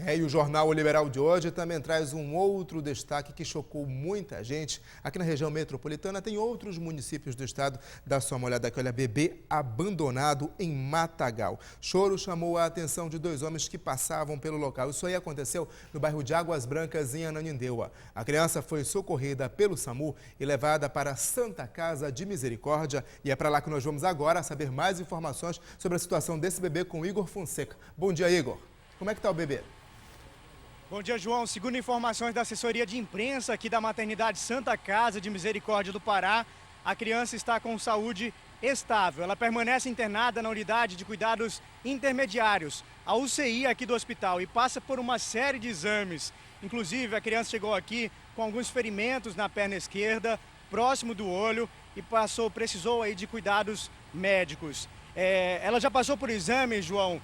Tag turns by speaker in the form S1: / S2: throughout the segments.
S1: E o Jornal O Liberal de hoje também traz um outro destaque que chocou muita gente. Aqui na região metropolitana tem outros municípios do estado. Dá só uma olhada aqui, olha, bebê abandonado em Matagal. Choro chamou a atenção de 2 homens que passavam pelo local. Isso aí aconteceu no bairro de Águas Brancas, em Ananindeua. A criança foi socorrida pelo SAMU e levada para a Santa Casa de Misericórdia. E é para lá que nós vamos agora saber mais informações sobre a situação desse bebê com Igor Fonseca. Bom dia, Igor. Como é que está o bebê?
S2: Bom dia, João. Segundo informações da assessoria de imprensa aqui da maternidade Santa Casa de Misericórdia do Pará, a criança está com saúde estável. Ela permanece internada na unidade de cuidados intermediários, a UCI aqui do hospital, e passa por uma série de exames. Inclusive, a criança chegou aqui com alguns ferimentos na perna esquerda, próximo do olho, e precisou aí de cuidados médicos. Ela já passou por exame, João,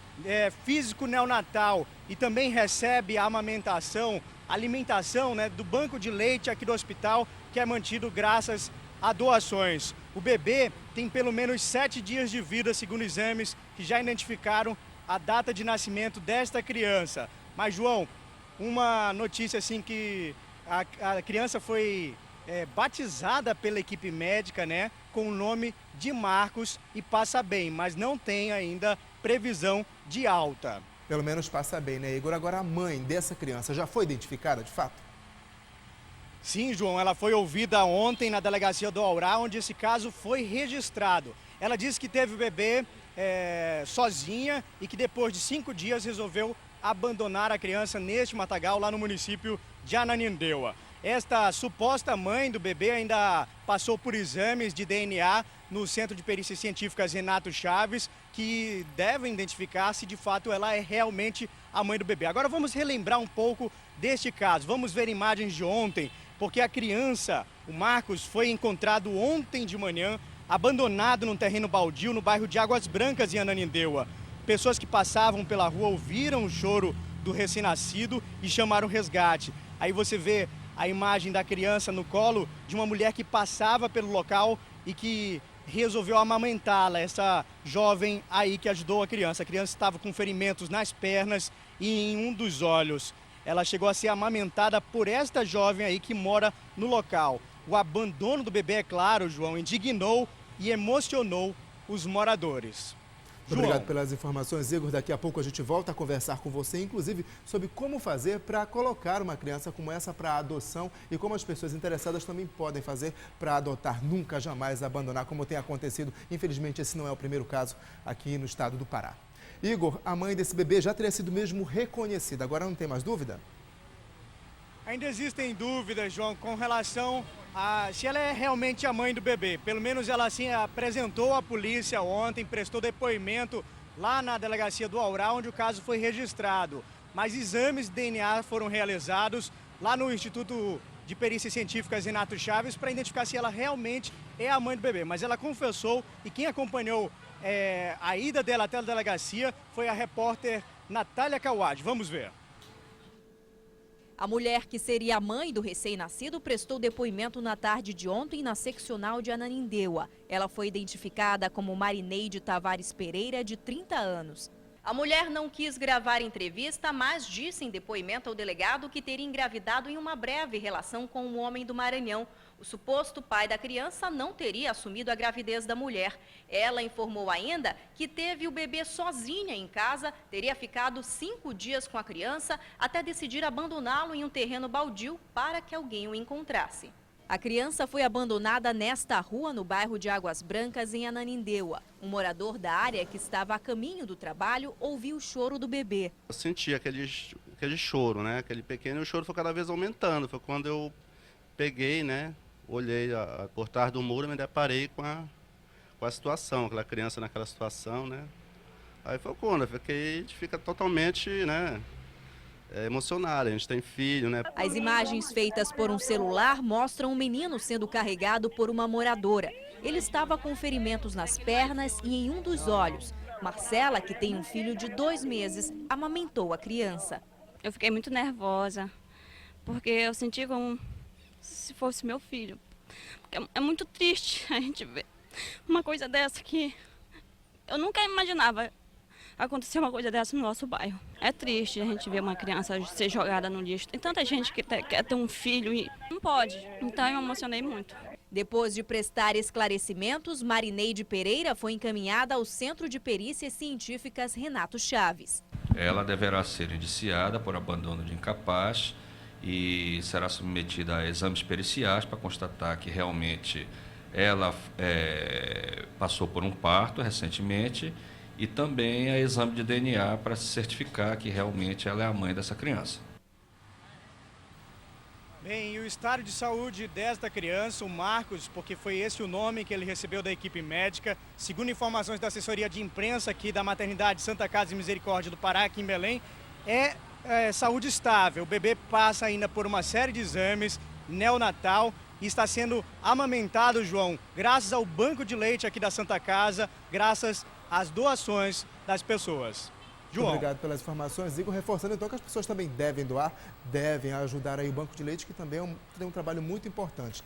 S2: físico neonatal, e também recebe a alimentação, né, do banco de leite aqui do hospital, que é mantido graças a doações. O bebê tem pelo menos 7 dias de vida, segundo exames que já identificaram a data de nascimento desta criança. Mas, João, uma notícia assim que a criança foi batizada pela equipe médica, né, com o nome de Marcos, e passa bem, mas não tem ainda previsão de alta.
S1: Pelo menos passa bem, né, Igor? Agora, a mãe dessa criança já foi identificada, de fato?
S2: Sim, João, ela foi ouvida ontem na delegacia do Aurá, onde esse caso foi registrado. Ela disse que teve o bebê sozinha e que depois de 5 dias resolveu abandonar a criança neste matagal, lá no município de Ananindeua. Esta suposta mãe do bebê ainda passou por exames de DNA no Centro de Perícias Científicas Renato Chaves, que devem identificar se de fato ela é realmente a mãe do bebê. Agora vamos relembrar um pouco deste caso. Vamos ver imagens de ontem, porque a criança, o Marcos, foi encontrado ontem de manhã, abandonado num terreno baldio no bairro de Águas Brancas, em Ananindeua. Pessoas que passavam pela rua ouviram o choro do recém-nascido e chamaram o resgate. Aí você vê a imagem da criança no colo de uma mulher que passava pelo local e que resolveu amamentá-la, essa jovem aí que ajudou a criança. A criança estava com ferimentos nas pernas e em um dos olhos. Ela chegou a ser amamentada por esta jovem aí que mora no local. O abandono do bebê, é claro, João, indignou e emocionou os moradores.
S1: Obrigado pelas informações, Igor. Daqui a pouco a gente volta a conversar com você, inclusive, sobre como fazer para colocar uma criança como essa para adoção e como as pessoas interessadas também podem fazer para adotar, nunca, jamais abandonar, como tem acontecido. Infelizmente, esse não é o primeiro caso aqui no estado do Pará. Igor, a mãe desse bebê já teria sido mesmo reconhecida. Agora não tem mais dúvida?
S2: Ainda existem dúvidas, João, com relação a se ela é realmente a mãe do bebê. Pelo menos ela assim apresentou à polícia ontem, prestou depoimento lá na delegacia do Aurá, onde o caso foi registrado. Mas exames de DNA foram realizados lá no Instituto de Perícias Científicas Renato Chaves para identificar se ela realmente é a mãe do bebê. Mas ela confessou, e quem acompanhou a ida dela até a delegacia foi a repórter Natália Cauad. Vamos ver.
S3: A mulher que seria a mãe do recém-nascido prestou depoimento na tarde de ontem na seccional de Ananindeua. Ela foi identificada como Marineide Tavares Pereira, de 30 anos. A mulher não quis gravar entrevista, mas disse em depoimento ao delegado que teria engravidado em uma breve relação com um homem do Maranhão. O suposto pai da criança não teria assumido a gravidez da mulher. Ela informou ainda que teve o bebê sozinha em casa, teria ficado 5 dias com a criança até decidir abandoná-lo em um terreno baldio para que alguém o encontrasse. A criança foi abandonada nesta rua, no bairro de Águas Brancas, em Ananindeua. Um morador da área que estava a caminho do trabalho ouviu o choro do bebê.
S4: Eu senti aquele choro, né? Aquele pequeno, e o choro foi cada vez aumentando. Foi quando eu peguei, né? Olhei por trás do muro e me deparei com a situação, aquela criança naquela situação, né? Aí foi quando eu fiquei, a gente fica totalmente, né? Emocionado, a gente tem filho, né?
S3: As imagens feitas por um celular mostram um menino sendo carregado por uma moradora. Ele estava com ferimentos nas pernas e em um dos olhos. Marcela, que tem um filho de 2 meses, amamentou a criança.
S5: Eu fiquei muito nervosa, porque eu senti como se fosse meu filho. Porque é muito triste a gente ver uma coisa dessa que eu nunca imaginava acontecer uma coisa dessa no nosso bairro. É triste a gente ver uma criança ser jogada no lixo. Tem tanta gente que quer ter um filho e não pode. Então eu me emocionei muito.
S3: Depois de prestar esclarecimentos, Marineide Pereira foi encaminhada ao Centro de Perícias Científicas Renato Chaves.
S6: Ela deverá ser indiciada por abandono de incapaz e será submetida a exames periciais para constatar que realmente ela passou por um parto recentemente e também a exame de DNA para se certificar que realmente ela é a mãe dessa criança.
S2: Bem, e o estado de saúde desta criança, o Marcos, porque foi esse o nome que ele recebeu da equipe médica, segundo informações da assessoria de imprensa aqui da maternidade Santa Casa de Misericórdia do Pará, aqui em Belém, é saúde estável. O bebê passa ainda por uma série de exames neonatal e está sendo amamentado, João, graças ao banco de leite aqui da Santa Casa, graças às doações das pessoas. João.
S1: Muito obrigado pelas informações. Igor, reforçando então que as pessoas também devem doar, devem ajudar aí o banco de leite, que também tem um trabalho muito importante.